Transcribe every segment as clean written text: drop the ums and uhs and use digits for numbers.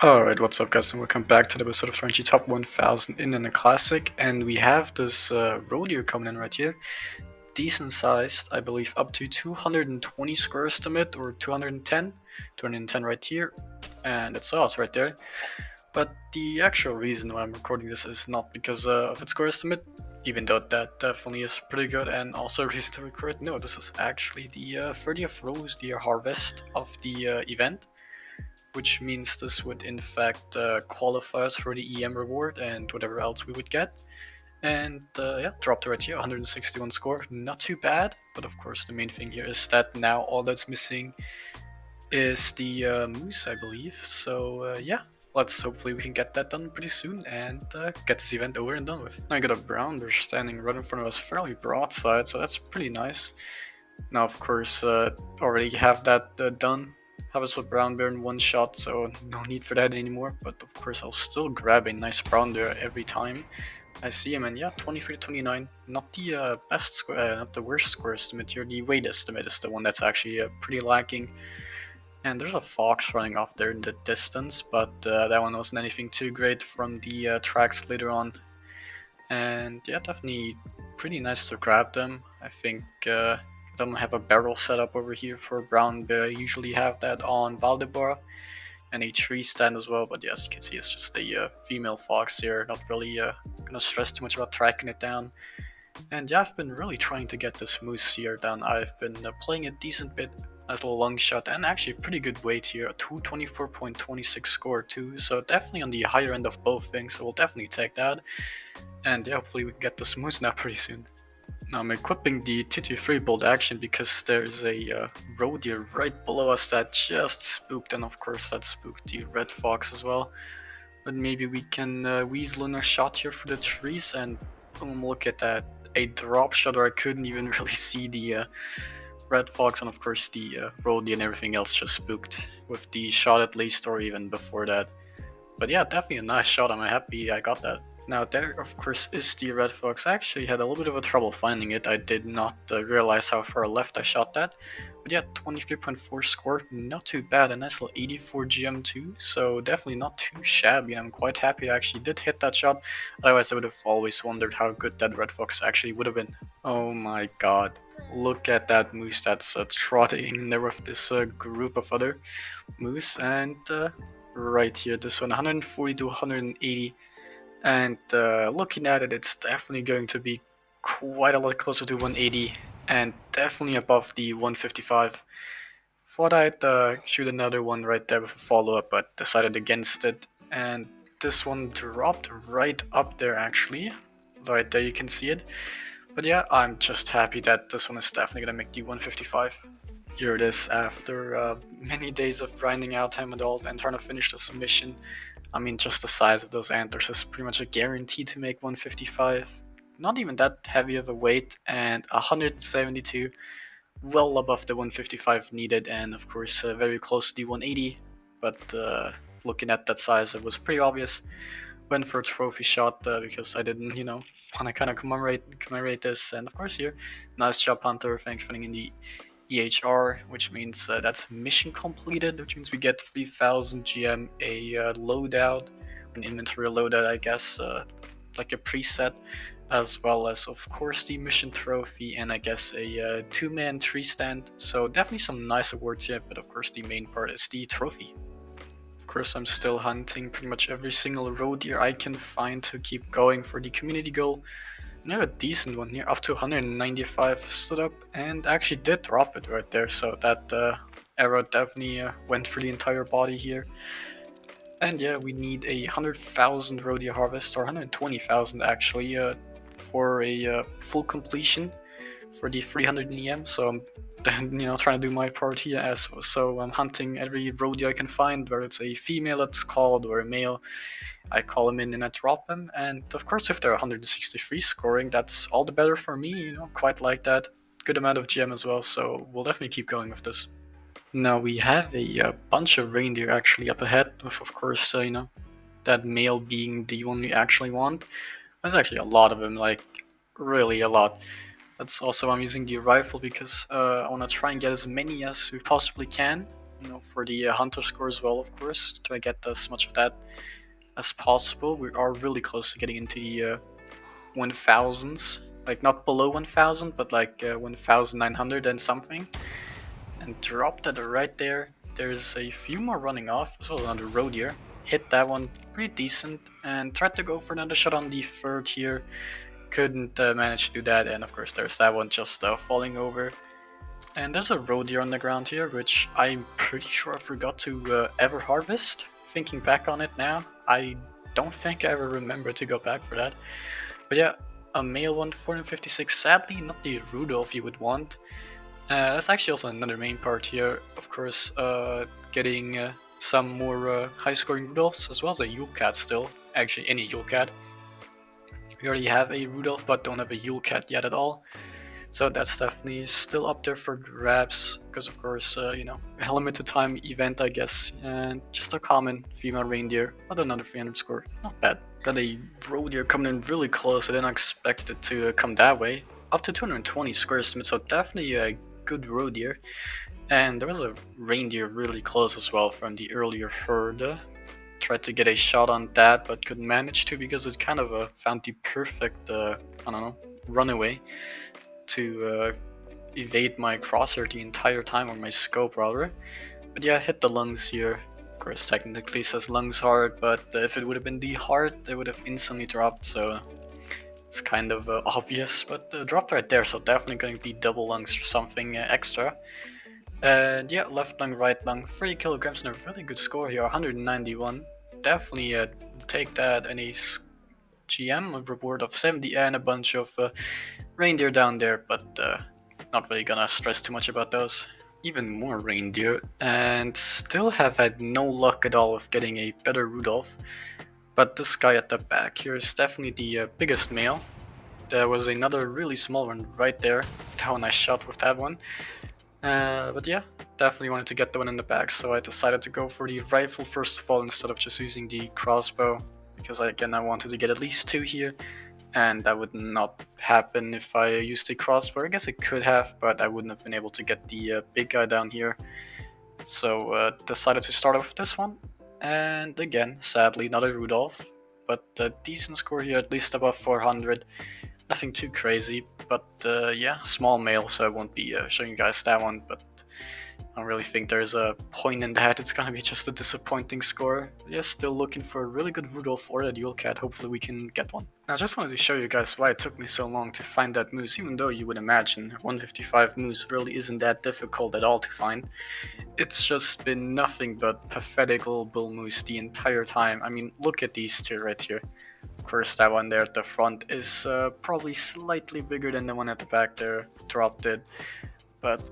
Alright, what's up guys and welcome back to the episode of 20 Top 1000 in the Classic, and we have this rodeo coming in right here. Decent sized, I believe up to 220 score estimate or 210. 210 right here, and it's us right there. But the actual reason why I'm recording this is not because of its score estimate, even though that definitely is pretty good and also a reason to record. No, this is actually the 30th Rose Deer Harvest of the event, which means this would in fact qualify us for the EM reward and whatever else we would get. And yeah, dropped right here, 161 score, not too bad, but of course the main thing here is that now all that's missing is the moose, I believe. So yeah, let's hopefully we can get that done pretty soon and get this event over and done with. Now I got a brown bear standing right in front of us, fairly broadside, so that's pretty nice. Now, of course, already have that done. Have a brown bear in one shot, so no need for that anymore. But of course, I'll still grab a nice brown bear every time I see him. And yeah, 23 to 29, not the best score, not the worst score estimate here. The weight estimate is the one that's actually pretty lacking. And there's a fox running off there in the distance, but that one wasn't anything too great from the tracks later on. And yeah, definitely pretty nice to grab them. I think I don't have a barrel set up over here for brown bear. I usually have that on Valdebora and a tree stand as well, but yes, you can see it's just a female fox here. Not really gonna stress too much about tracking it down. And yeah, I've been really trying to get this moose here down. I've been playing a decent bit, nice little long shot, and actually pretty good weight here, a 224.26 score too, so definitely on the higher end of both things, so we'll definitely take that. And yeah, hopefully we can get this moose now pretty soon. Now I'm equipping the TT3 bolt action because there's a roe deer right below us that just spooked, and of course that spooked the red fox as well. But maybe we can weasel in a shot here for the trees, and boom, look at that. A drop shot where I couldn't even really see the red fox, and of course the roe deer and everything else just spooked with the shot at least, or even before that. But yeah, definitely a nice shot. I'm happy I got that. Now there, of course, is the red fox. I actually had a little bit of a trouble finding it. I did not realize how far left I shot that. But yeah, 23.4 score, not too bad. A nice little 84 GM too, so definitely not too shabby. I'm quite happy I actually did hit that shot. Otherwise, I would have always wondered how good that red fox actually would have been. Oh my god, look at that moose that's trotting in there with this group of other moose, and right here, this one 140 to 180, and looking at it, it's definitely going to be quite a lot closer to 180 and definitely above the 155. Thought I'd shoot another one right there with a follow-up, but decided against it, and this one dropped right up there actually. Right there you can see it. But yeah, I'm just happy that this one is definitely gonna make the 155. Here it is after many days of grinding out Hamadol and trying to finish the submission. I mean, just the size of those antlers is pretty much a guarantee to make 155. Not even that heavy of a weight, and 172, well above the 155 needed, and of course very close to the 180. But looking at that size, it was pretty obvious. Went for a trophy shot because I didn't, want to kind of commemorate this. And of course here, nice job, Hunter. Thanks for in the EHR, which means that's mission completed, which means we get 3000 GM, a loadout, an inventory loadout, I guess, like a preset, as well as, of course, the mission trophy, and I guess a two-man tree stand. So definitely some nice awards here, but of course the main part is the trophy. Of course, I'm still hunting pretty much every single roe deer I can find to keep going for the community goal. And I have a decent one here, up to 195 stood up, and actually did drop it right there, so that arrow definitely went for the entire body here. And yeah, we need a 100,000 roe deer harvest, or 120,000 actually, for a full completion for the 300 EM, so I'm trying to do my part here as so I'm hunting every roe deer I can find, whether it's a female that's called or a male. I call them in and I drop them, and of course if they're 163 scoring, that's all the better for me, quite like that. Good amount of GM as well, so we'll definitely keep going with this. Now we have a bunch of reindeer actually up ahead, with of course, that male being the one we actually want. There's actually a lot of them, like really a lot. That's also why I'm using the rifle, because I want to try and get as many as we possibly can. for the hunter score as well, of course, to try to get as much of that as possible. We are really close to getting into the 1000s, like not below 1000, but like 1900 and something. And dropped it right there. There's a few more running off, as well as another road here. Hit that one pretty decent, and tried to go for another shot on the third here. Couldn't manage to do that, and of course there's that one just falling over. And there's a road deer on the ground here, which I'm pretty sure I forgot to ever harvest. Thinking back on it now, I don't think I ever remember to go back for that. But yeah, a male one, 456. Sadly, not the Rudolph you would want. That's actually also another main part here. Of course, getting some more high-scoring Rudolphs, as well as a Yule Cat still. Actually, any Yule Cat. We already have a Rudolph, but don't have a Yule Cat yet at all. So that's definitely still up there for grabs, because of course, a limited time event, I guess, and just a common female reindeer, but another 300 score, not bad. Got a reindeer coming in really close. I didn't expect it to come that way. Up to 220 square estimates, so definitely a good reindeer. And there was a reindeer really close as well from the earlier herd. Tried to get a shot on that, but couldn't manage to because it kind of found the perfect, runaway to evade my crosshair the entire time, or my scope rather. But yeah, hit the lungs here. Of course, technically says lungs hard, but if it would have been the heart, they would have instantly dropped, so it's kind of obvious, but dropped right there, so definitely going to be double lungs or something extra. And yeah, left lung, right lung, 30 kilograms and a really good score here, 191. Definitely take that, and a GM reward of 70 and a bunch of reindeer down there, but not really gonna stress too much about those. Even more reindeer, and still have had no luck at all with getting a better Rudolph. But this guy at the back here is definitely the biggest male. There was another really small one right there. That one I shot with that one. But yeah, definitely wanted to get the one in the back, so I decided to go for the rifle first of all instead of just using the crossbow, because again I wanted to get at least 2 here, and that would not happen if I used a crossbow. I guess it could have, but I wouldn't have been able to get the big guy down here. So decided to start off with this one, and again, sadly not a Rudolph, but a decent score here, at least above 400. Nothing too crazy, but yeah, small male, so I won't be showing you guys that one, but I don't really think there's a point in that. It's gonna be just a disappointing score. But yeah, still looking for a really good Rudolph or that Yule Cat. Hopefully we can get one. Now I just wanted to show you guys why it took me so long to find that moose, even though you would imagine 155 moose really isn't that difficult at all to find. It's just been nothing but pathetic little bull moose the entire time. I mean, look at these two right here. Of course, that one there at the front is probably slightly bigger than the one at the back there. Dropped it. But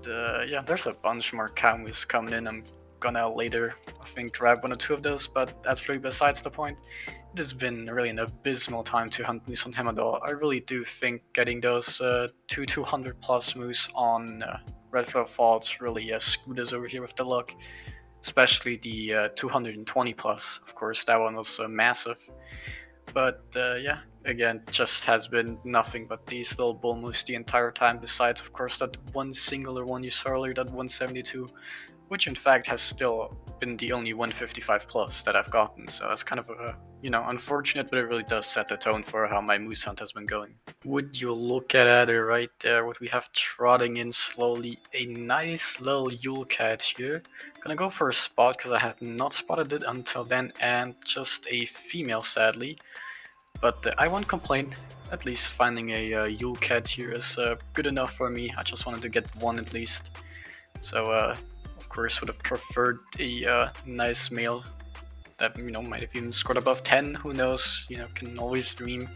yeah, there's a bunch more cow moose coming in. I'm gonna later, I think, grab 1 or 2 of those, but that's really besides the point. It has been really an abysmal time to hunt moose on Hemador. I really do think getting those 200 plus moose on Redflow Falls really screwed us over here with the luck. Especially the 220 plus, of course, that one was massive. But yeah, again, just has been nothing but these little bull moose the entire time, besides of course that one singular one you saw earlier, that 172, which in fact has still been the only 155 plus that I've gotten, so that's kind of a, unfortunate, but it really does set the tone for how my moose hunt has been going. Would you look at it right there, what we have trotting in slowly, a nice little Yule Cat here. Gonna go for a spot because I have not spotted it until then, and just a female sadly. But I won't complain, at least finding a Yule Cat here is good enough for me. I just wanted to get one at least. So of course would have preferred a nice male that might have even scored above 10, who knows, can always dream.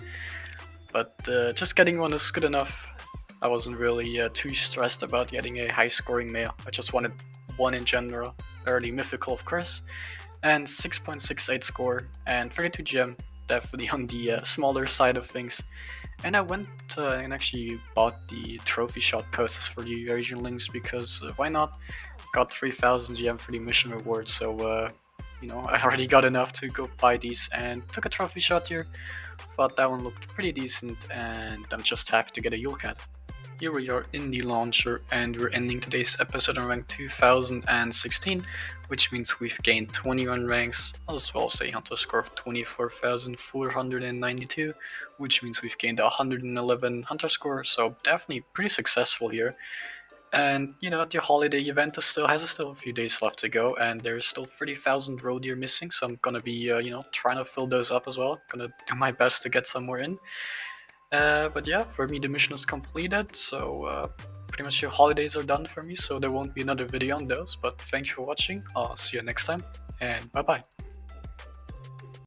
But just getting one is good enough. I wasn't really too stressed about getting a high scoring male. I just wanted one in general, early mythical of course, and 6.68 score and 32 gem. Definitely on the smaller side of things. And I went and actually bought the trophy shot posters for the Eurasian links because why not? Got 3000 GM for the mission reward, so I already got enough to go buy these and took a trophy shot here. Thought that one looked pretty decent, and I'm just happy to get a Yule Cat. here we are in the launcher, and we're ending today's episode on rank 2016, which means we've gained 21 ranks, as well as a hunter score of 24,492, which means we've gained 111 hunter score, so definitely pretty successful here. And the holiday event has still a few days left to go, and there's still 30,000 roe deer missing. So I'm gonna be trying to fill those up as well. Gonna do my best to get some more in. But yeah, for me the mission is completed. So pretty much the holidays are done for me. So there won't be another video on those. But thank you for watching. I'll see you next time, and bye bye.